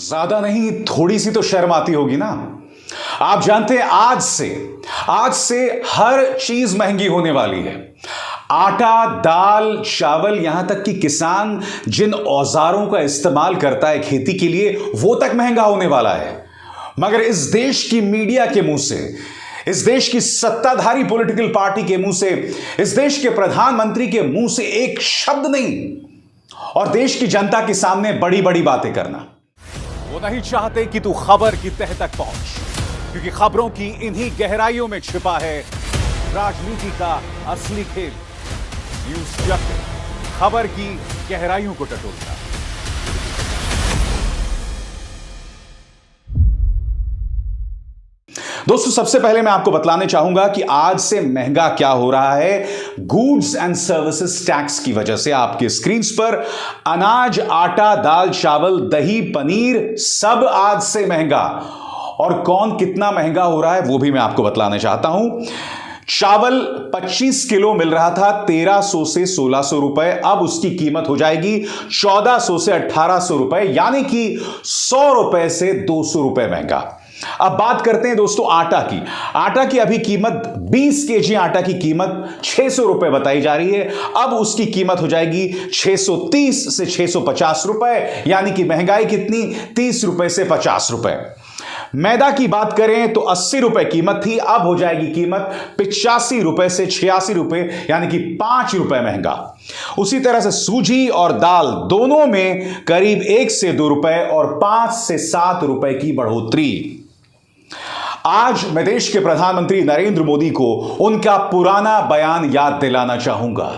ज्यादा नहीं, थोड़ी सी तो शर्म आती होगी ना। आप जानते हैं आज से हर चीज महंगी होने वाली है। आटा, दाल, चावल, यहां तक कि किसान जिन औजारों का इस्तेमाल करता है खेती के लिए, वो तक महंगा होने वाला है। मगर इस देश की मीडिया के मुंह से, इस देश की सत्ताधारी पॉलिटिकल पार्टी के मुंह से, इस देश के प्रधानमंत्री के मुंह से एक शब्द नहीं, और देश की जनता के सामने बड़ी बड़ी बातें करना। वो नहीं चाहते कि तू खबर की तह तक पहुंच, क्योंकि खबरों की इन्हीं गहराइयों में छिपा है राजनीति का असली खेल। न्यूज़ चक्र, खबर की गहराइयों को टटोलता। दोस्तों, सबसे पहले मैं आपको बतलाने चाहूंगा कि आज से महंगा क्या हो रहा है गुड्स एंड सर्विसेज टैक्स की वजह से। आपके स्क्रीन पर अनाज, आटा, दाल, चावल, दही, पनीर सब आज से महंगा। और कौन कितना महंगा हो रहा है वो भी मैं आपको बतलाना चाहता हूं। चावल 25 किलो मिल रहा था 1300 से 1600 रुपए, अब उसकी कीमत हो जाएगी 1400 से 1800 रुपए, यानी कि 100 रुपए से 200 रुपए महंगा। अब बात करते हैं दोस्तों आटा की अभी कीमत 20 केजी आटा की कीमत 600 रुपए बताई जा रही है, अब उसकी कीमत हो जाएगी 630 से 650 रुपए, यानी कि महंगाई कितनी, 30 रुपए से 50 रुपए। मैदा की बात करें तो 80 रुपए कीमत थी, अब हो जाएगी कीमत 85 रुपए से 86 रुपए, यानी कि 5 रुपए महंगा। उसी तरह से सूजी और दाल दोनों में करीब 1 से 2 रुपए और 5 से 7 रुपए की बढ़ोतरी। आज मैं देश के प्रधानमंत्री नरेंद्र मोदी को उनका पुराना बयान याद दिलाना चाहूंगा।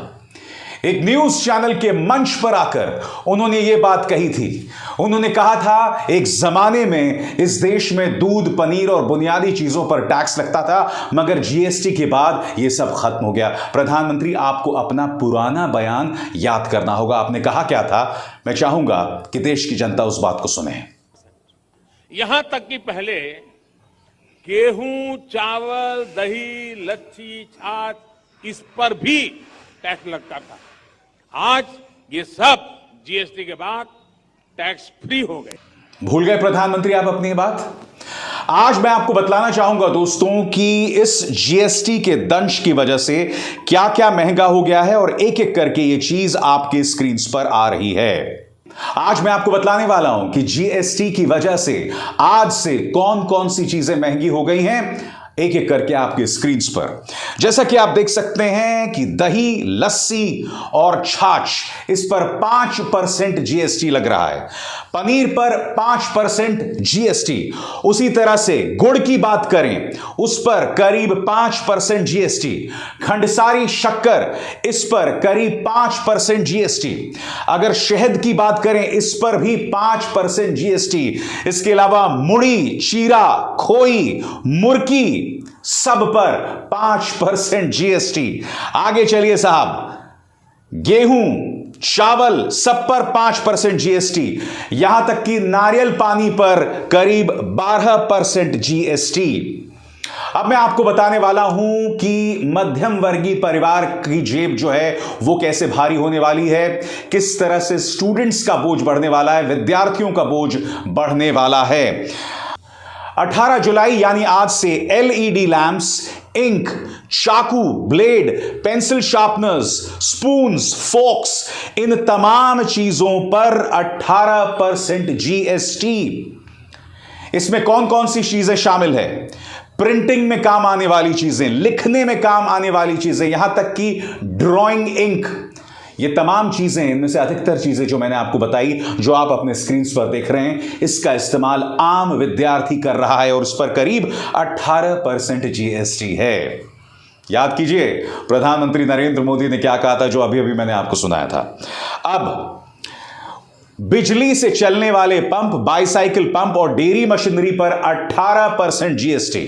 एक न्यूज चैनल के मंच पर आकर उन्होंने यह बात कही थी। उन्होंने कहा था एक जमाने में इस देश में दूध, पनीर और बुनियादी चीजों पर टैक्स लगता था, मगर जीएसटी के बाद यह सब खत्म हो गया। प्रधानमंत्री, आपको अपना पुराना बयान याद करना होगा। आपने कहा क्या था? मैं चाहूंगा कि देश की जनता उस बात को सुने। यहां तक कि पहले गेहूं, चावल, दही, लच्छी, छाछ, इस पर भी टैक्स लगता था। आज ये सब जीएसटी के बाद टैक्स फ्री हो गए। भूल गए प्रधानमंत्री आप अपनी बात? आज मैं आपको बतलाना चाहूंगा दोस्तों कि इस जीएसटी के दंश की वजह से क्या क्या महंगा हो गया है, और एक एक करके ये चीज आपके स्क्रीन पर आ रही है। आज मैं आपको बतलाने वाला हूं कि जीएसटी की वजह से आज से कौन कौन सी चीजें महंगी हो गई हैं, एक एक करके आपके स्क्रीन पर। जैसा कि आप देख सकते हैं कि दही, लस्सी और छाछ, इस पर 5% जीएसटी लग रहा है। पनीर पर 5% जीएसटी। उसी तरह से गुड़ की बात करें, उस पर करीब 5% जीएसटी। खंडसारी शक्कर, इस पर करीब 5% जीएसटी। अगर शहद की बात करें, इस पर भी 5% जीएसटी। इसके अलावा मुड़ी, चीरा, खोई, मुर्की, सब पर 5% जीएसटी। आगे चलिए साहब, गेहूं, चावल, सब पर 5% जीएसटी। यहां तक कि नारियल पानी पर करीब 12% जीएसटी। अब मैं आपको बताने वाला हूं कि मध्यम वर्गीय परिवार की जेब जो है वो कैसे भारी होने वाली है, किस तरह से स्टूडेंट्स का बोझ बढ़ने वाला है, विद्यार्थियों का बोझ बढ़ने वाला है। 18 जुलाई यानी आज से एलईडी लैंप्स, इंक, चाकू, blade, pencil sharpeners, spoons, forks, इन तमाम चीजों पर 18% जीएसटी। इसमें कौन कौन सी चीजें शामिल है? प्रिंटिंग में काम आने वाली चीजें, लिखने में काम आने वाली चीजें, यहां तक कि ड्राइंग इंक, ये तमाम चीजें, इनमें से अधिकतर चीजें जो मैंने आपको बताई, जो आप अपने स्क्रीन पर देख रहे हैं, इसका इस्तेमाल आम विद्यार्थी कर रहा है और उस पर करीब 18% जीएसटी है। याद कीजिए प्रधानमंत्री नरेंद्र मोदी ने क्या कहा था, जो अभी अभी मैंने आपको सुनाया था। अब बिजली से चलने वाले पंप, बाईसाइकिल पंप और डेयरी मशीनरी पर 18% जीएसटी।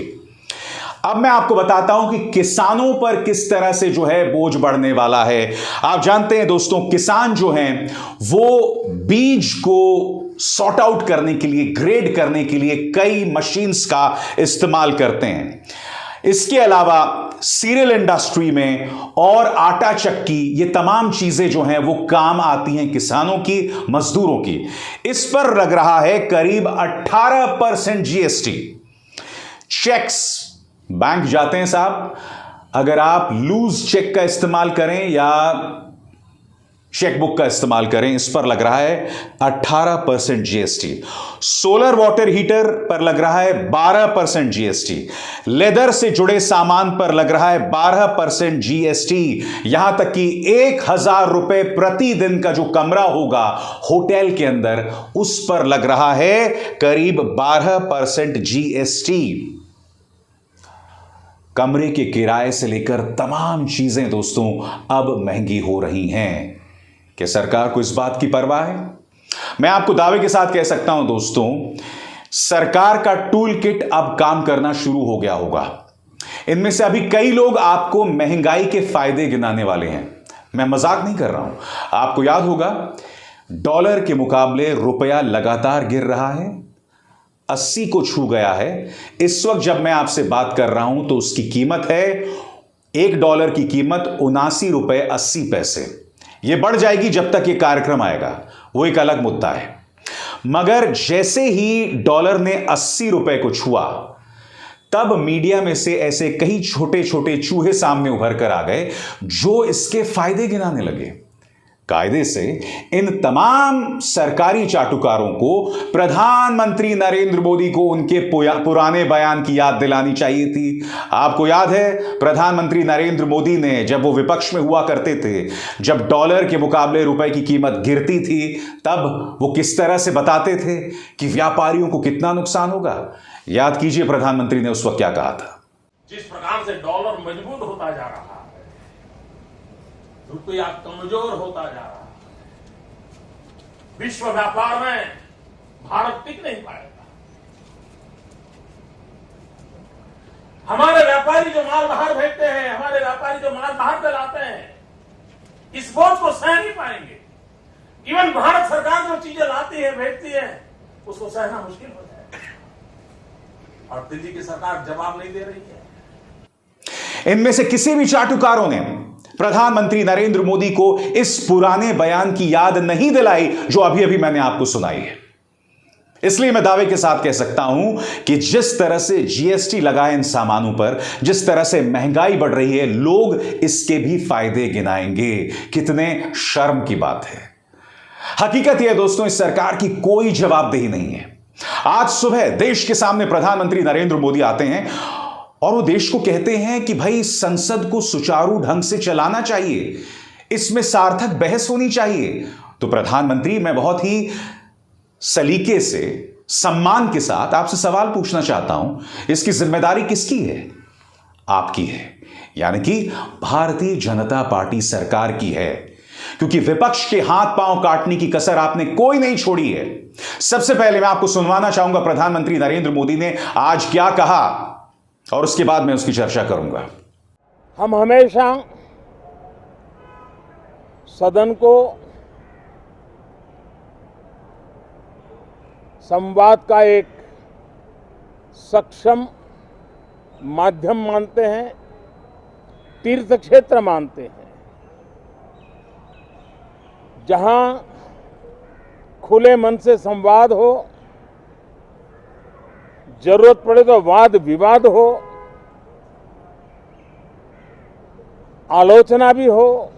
अब मैं आपको बताता हूं कि किसानों पर किस तरह से जो है बोझ बढ़ने वाला है। आप जानते हैं दोस्तों, किसान जो हैं वो बीज को सॉर्ट आउट करने के लिए, ग्रेड करने के लिए कई मशीन्स का इस्तेमाल करते हैं। इसके अलावा सीरियल इंडस्ट्री में और आटा चक्की, ये तमाम चीजें जो हैं वो काम आती हैं किसानों की, मजदूरों की। इस पर लग रहा है करीब 18% जीएसटी। चेक्स, बैंक जाते हैं साहब, अगर आप लूज चेक का इस्तेमाल करें या चेकबुक का इस्तेमाल करें, इस पर लग रहा है 18% जीएसटी। सोलर वाटर हीटर पर लग रहा है 12% जीएसटी। लेदर से जुड़े सामान पर लग रहा है 12% जीएसटी। यहां तक कि 1000 रुपए प्रतिदिन का जो कमरा होगा होटल के अंदर, उस पर लग रहा है करीब 12% जीएसटी। कमरे के किराए से लेकर तमाम चीजें दोस्तों अब महंगी हो रही हैं। क्या सरकार को इस बात की परवाह है? मैं आपको दावे के साथ कह सकता हूं दोस्तों, सरकार का टूल किट अब काम करना शुरू हो गया होगा। इनमें से अभी कई लोग आपको महंगाई के फायदे गिनाने वाले हैं। मैं मजाक नहीं कर रहा हूं। आपको याद होगा, डॉलर के मुकाबले रुपया लगातार गिर रहा है, 80 को छू गया है। इस वक्त जब मैं आपसे बात कर रहा हूं तो उसकी कीमत है, $1 की कीमत 79 रुपए 80 पैसे। यह बढ़ जाएगी जब तक यह कार्यक्रम आएगा, वो एक अलग मुद्दा है। मगर जैसे ही डॉलर ने 80 रुपए को छुआ, तब मीडिया में से ऐसे कई छोटे छोटे चूहे सामने उभर कर आ गए जो इसके फायदे गिनाने लगे। कायदे से इन तमाम सरकारी चाटुकारों को प्रधानमंत्री नरेंद्र मोदी को उनके पुराने बयान की याद दिलानी चाहिए थी। आपको याद है, प्रधानमंत्री नरेंद्र मोदी ने जब वो विपक्ष में हुआ करते थे, जब डॉलर के मुकाबले रुपए की कीमत गिरती थी, तब वो किस तरह से बताते थे कि व्यापारियों को कितना नुकसान होगा। याद कीजिए प्रधानमंत्री ने उस वक्त क्या कहा था। जिस प्रकार से डॉलर मजबूत होता जा रहा है, रुपया कमजोर होता जा रहा है, विश्व व्यापार में भारत टिक नहीं पाएगा। हमारे व्यापारी जो माल बाहर भेजते हैं, हमारे व्यापारी जो माल बाहर चलाते हैं, इस बोझ को सह नहीं पाएंगे। इवन भारत सरकार जो चीजें लाती है, भेजती है, उसको सहना मुश्किल हो जाएगा। और दिल्ली की सरकार जवाब नहीं दे रही है। इनमें से किसी भी चाटुकारों ने प्रधानमंत्री नरेंद्र मोदी को इस पुराने बयान की याद नहीं दिलाई जो अभी अभी मैंने आपको सुनाई है। इसलिए मैं दावे के साथ कह सकता हूं कि जिस तरह से जीएसटी लगा है इन सामानों पर, जिस तरह से महंगाई बढ़ रही है, लोग इसके भी फायदे गिनाएंगे। कितने शर्म की बात है। हकीकत यह है दोस्तों, इस सरकार की कोई जवाबदेही नहीं है। आज सुबह देश के सामने प्रधानमंत्री नरेंद्र मोदी आते हैं और वो देश को कहते हैं कि भाई संसद को सुचारू ढंग से चलाना चाहिए, इसमें सार्थक बहस होनी चाहिए। तो प्रधानमंत्री, मैं बहुत ही सलीके से, सम्मान के साथ आपसे सवाल पूछना चाहता हूं, इसकी जिम्मेदारी किसकी है? आपकी है, यानी कि भारतीय जनता पार्टी सरकार की है, क्योंकि विपक्ष के हाथ पांव काटने की कसर आपने कोई नहीं छोड़ी है। सबसे पहले मैं आपको सुनवाना चाहूंगा प्रधानमंत्री नरेंद्र मोदी ने आज क्या कहा, और उसके बाद मैं उसकी चर्चा करूंगा। हम हमेशा सदन को संवाद का एक सक्षम माध्यम मानते हैं, तीर्थ क्षेत्र मानते हैं, जहां खुले मन से संवाद हो, जरूरत पड़े तो वाद विवाद हो, आलोचना भी हो,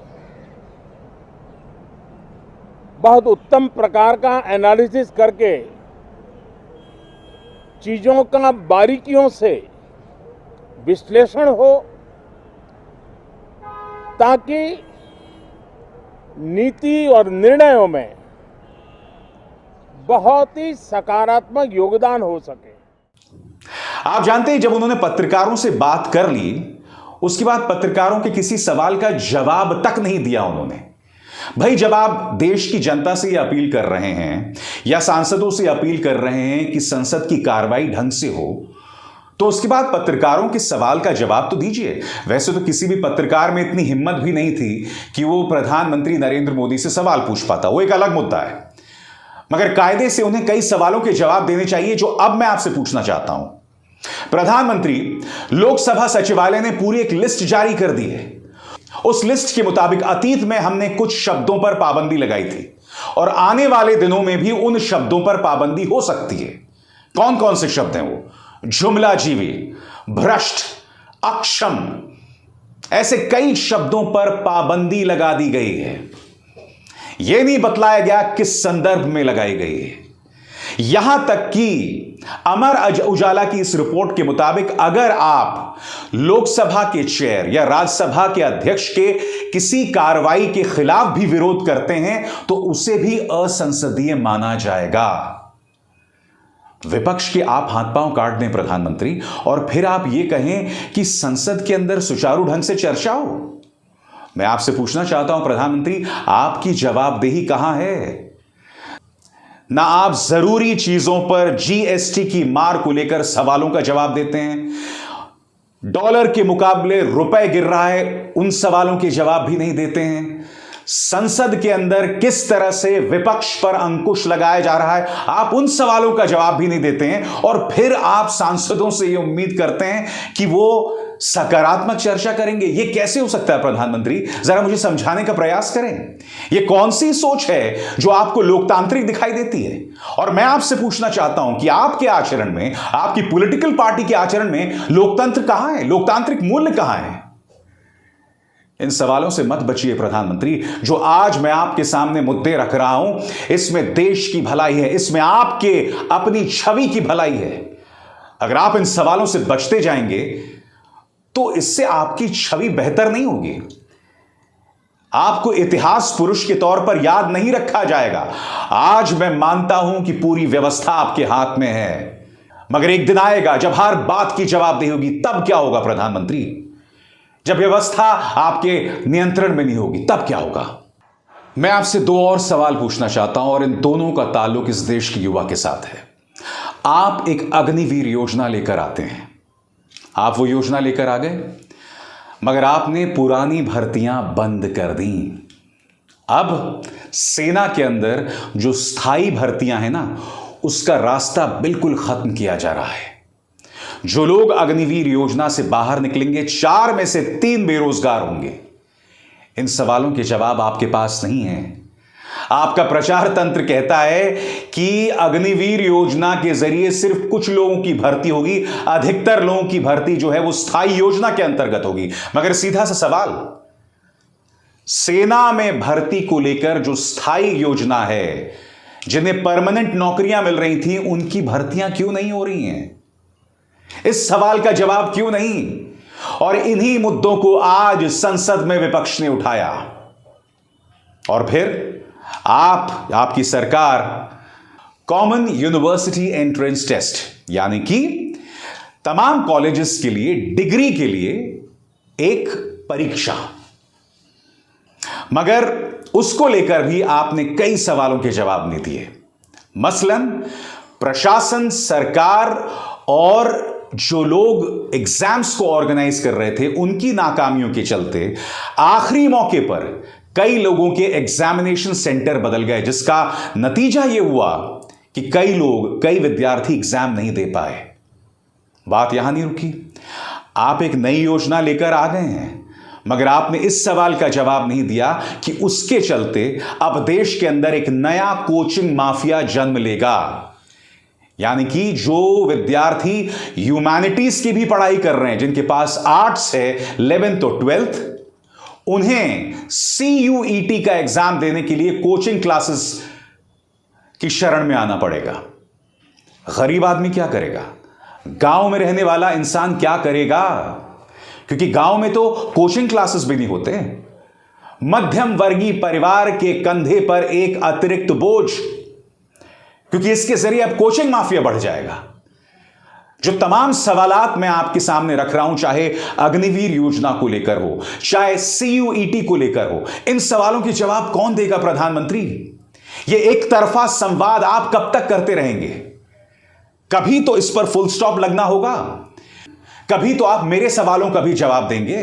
बहुत उत्तम प्रकार का एनालिसिस करके चीजों का बारीकियों से विश्लेषण हो, ताकि नीति और निर्णयों में बहुत ही सकारात्मक योगदान हो सके। आप जानते हैं, जब उन्होंने पत्रकारों से बात कर ली, उसके बाद पत्रकारों के किसी सवाल का जवाब तक नहीं दिया उन्होंने। भाई, जब आप देश की जनता से यह अपील कर रहे हैं या सांसदों से अपील कर रहे हैं कि संसद की कार्रवाई ढंग से हो, तो उसके बाद पत्रकारों के सवाल का जवाब तो दीजिए। वैसे तो किसी भी पत्रकार में इतनी हिम्मत भी नहीं थी कि वो प्रधानमंत्री नरेंद्र मोदी से सवाल पूछ पाता, वो एक अलग मुद्दा है। मगर कायदे से उन्हें कई सवालों के जवाब देने चाहिए जो अब मैं आपसे पूछना चाहता हूं। प्रधानमंत्री, लोकसभा सचिवालय ने पूरी एक लिस्ट जारी कर दी है। उस लिस्ट के मुताबिक अतीत में हमने कुछ शब्दों पर पाबंदी लगाई थी और आने वाले दिनों में भी उन शब्दों पर पाबंदी हो सकती है। कौन कौन से शब्द हैं वो? जुमलाजीवी, भ्रष्ट, अक्षम, ऐसे कई शब्दों पर पाबंदी लगा दी गई है। यह नहीं बतलाया गया किस संदर्भ में लगाई गई है। यहां तक कि अमर उजाला की इस रिपोर्ट के मुताबिक अगर आप लोकसभा के चेयर या राज्यसभा के अध्यक्ष के किसी कार्रवाई के खिलाफ भी विरोध करते हैं तो उसे भी असंसदीय माना जाएगा। विपक्ष के आप हाथ पांव काट दें प्रधानमंत्री, और फिर आप यह कहें कि संसद के अंदर सुचारू ढंग से चर्चा हो। मैं आपसे पूछना चाहता हूं प्रधानमंत्री, आपकी जवाबदेही कहां है? ना आप जरूरी चीजों पर जीएसटी की मार को लेकर सवालों का जवाब देते हैं, डॉलर के मुकाबले रुपए गिर रहा है, उन सवालों के जवाब भी नहीं देते हैं। संसद के अंदर किस तरह से विपक्ष पर अंकुश लगाया जा रहा है, आप उन सवालों का जवाब भी नहीं देते हैं। और फिर आप सांसदों से यह उम्मीद करते हैं कि वो सकारात्मक चर्चा करेंगे। यह कैसे हो सकता है प्रधानमंत्री? जरा मुझे समझाने का प्रयास करें। यह कौन सी सोच है जो आपको लोकतांत्रिक दिखाई देती है? और मैं आपसे पूछना चाहता हूं कि आपके आचरण में, आपकी पॉलिटिकल पार्टी के आचरण में लोकतंत्र कहां है? लोकतांत्रिक मूल्य कहां है? इन सवालों से मत बचिए प्रधानमंत्री। जो आज मैं आपके सामने मुद्दे रख रहा हूं, इसमें देश की भलाई है, इसमें आपके अपनी छवि की भलाई है। अगर आप इन सवालों से बचते जाएंगे तो इससे आपकी छवि बेहतर नहीं होगी। आपको इतिहास पुरुष के तौर पर याद नहीं रखा जाएगा। आज मैं मानता हूं कि पूरी व्यवस्था आपके हाथ में है, मगर एक दिन आएगा जब हर बात की जवाबदेही होगी। तब क्या होगा प्रधानमंत्री? जब व्यवस्था आपके नियंत्रण में नहीं होगी तब क्या होगा? मैं आपसे दो और सवाल पूछना चाहता हूं, और इन दोनों का ताल्लुक इस देश के युवा के साथ है। आप एक अग्निवीर योजना लेकर आते हैं, आप वो योजना लेकर आ गए, मगर आपने पुरानी भर्तियां बंद कर दी। अब सेना के अंदर जो स्थायी भर्तियां हैं ना, उसका रास्ता बिल्कुल खत्म किया जा रहा है। जो लोग अग्निवीर योजना से बाहर निकलेंगे, 4 में से 3 बेरोजगार होंगे। इन सवालों के जवाब आपके पास नहीं है। आपका प्रचार तंत्र कहता है कि अग्निवीर योजना के जरिए सिर्फ कुछ लोगों की भर्ती होगी, अधिकतर लोगों की भर्ती जो है वो स्थायी योजना के अंतर्गत होगी। मगर सीधा सा सवाल, सेना में भर्ती को लेकर जो स्थायी योजना है, जिन्हें परमानेंट नौकरियां मिल रही थी, उनकी भर्तियां क्यों नहीं हो रही हैं? इस सवाल का जवाब क्यों नहीं? और इन्हीं मुद्दों को आज संसद में विपक्ष ने उठाया, और फिर आपकी सरकार कॉमन यूनिवर्सिटी एंट्रेंस टेस्ट, यानी कि तमाम कॉलेजेस के लिए, डिग्री के लिए एक परीक्षा, मगर उसको लेकर भी आपने कई सवालों के जवाब नहीं दिए। मसलन प्रशासन, सरकार और जो लोग एग्जाम्स को ऑर्गेनाइज कर रहे थे, उनकी नाकामियों के चलते आखिरी मौके पर कई लोगों के एग्जामिनेशन सेंटर बदल गए, जिसका नतीजा यह हुआ कि कई विद्यार्थी एग्जाम नहीं दे पाए। बात यहां नहीं रुकी। आप एक नई योजना लेकर आ गए हैं, मगर आपने इस सवाल का जवाब नहीं दिया कि उसके चलते अब देश के अंदर एक नया कोचिंग माफिया जन्म लेगा। यानी कि जो विद्यार्थी ह्यूमैनिटीज की भी पढ़ाई कर रहे हैं, जिनके पास आर्ट्स है 11th और 12th, उन्हें CUET का एग्जाम देने के लिए कोचिंग क्लासेस की शरण में आना पड़ेगा। गरीब आदमी क्या करेगा? गांव में रहने वाला इंसान क्या करेगा? क्योंकि गांव में तो कोचिंग क्लासेस भी नहीं होते। मध्यम वर्गीय परिवार के कंधे पर एक अतिरिक्त बोझ, क्योंकि इसके जरिए अब कोचिंग माफिया बढ़ जाएगा। जो तमाम सवालात मैं आपके सामने रख रहा हूं, चाहे अग्निवीर योजना को लेकर हो, चाहे CUET को लेकर हो, इन सवालों के जवाब कौन देगा प्रधानमंत्री? ये एक तरफा संवाद आप कब तक करते रहेंगे? कभी तो इस पर फुल स्टॉप लगना होगा। कभी तो आप मेरे सवालों का भी जवाब देंगे,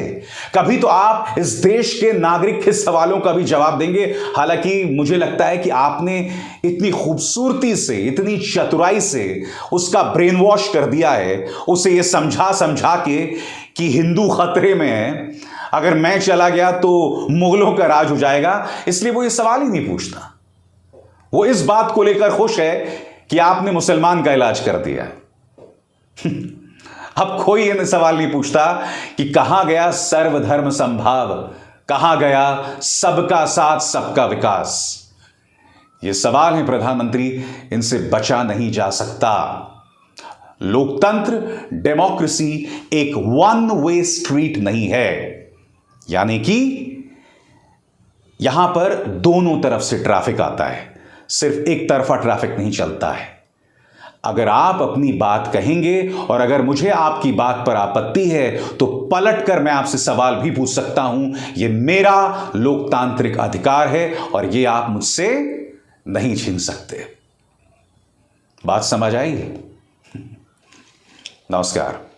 कभी तो आप इस देश के नागरिक के सवालों का भी जवाब देंगे। हालांकि मुझे लगता है कि आपने इतनी खूबसूरती से, इतनी चतुराई से उसका ब्रेन वॉश कर दिया है, उसे यह समझा समझा के कि हिंदू खतरे में है, अगर मैं चला गया तो मुगलों का राज हो जाएगा, इसलिए वो ये सवाल ही नहीं पूछता। वो इस बात को लेकर खुश है कि आपने मुसलमान का इलाज कर दिया। अब कोई ये सवाल नहीं पूछता कि कहां गया सर्वधर्म संभाव, कहां गया सबका साथ सबका विकास। ये सवाल है प्रधानमंत्री, इनसे बचा नहीं जा सकता। लोकतंत्र, डेमोक्रेसी एक वन वे स्ट्रीट नहीं है, यानी कि यहां पर दोनों तरफ से ट्रैफिक आता है, सिर्फ एक तरफा ट्रैफिक नहीं चलता है। अगर आप अपनी बात कहेंगे और अगर मुझे आपकी बात पर आपत्ति है तो पलट कर मैं आपसे सवाल भी पूछ सकता हूं। यह मेरा लोकतांत्रिक अधिकार है और यह आप मुझसे नहीं छीन सकते। बात समझ आई? नमस्कार।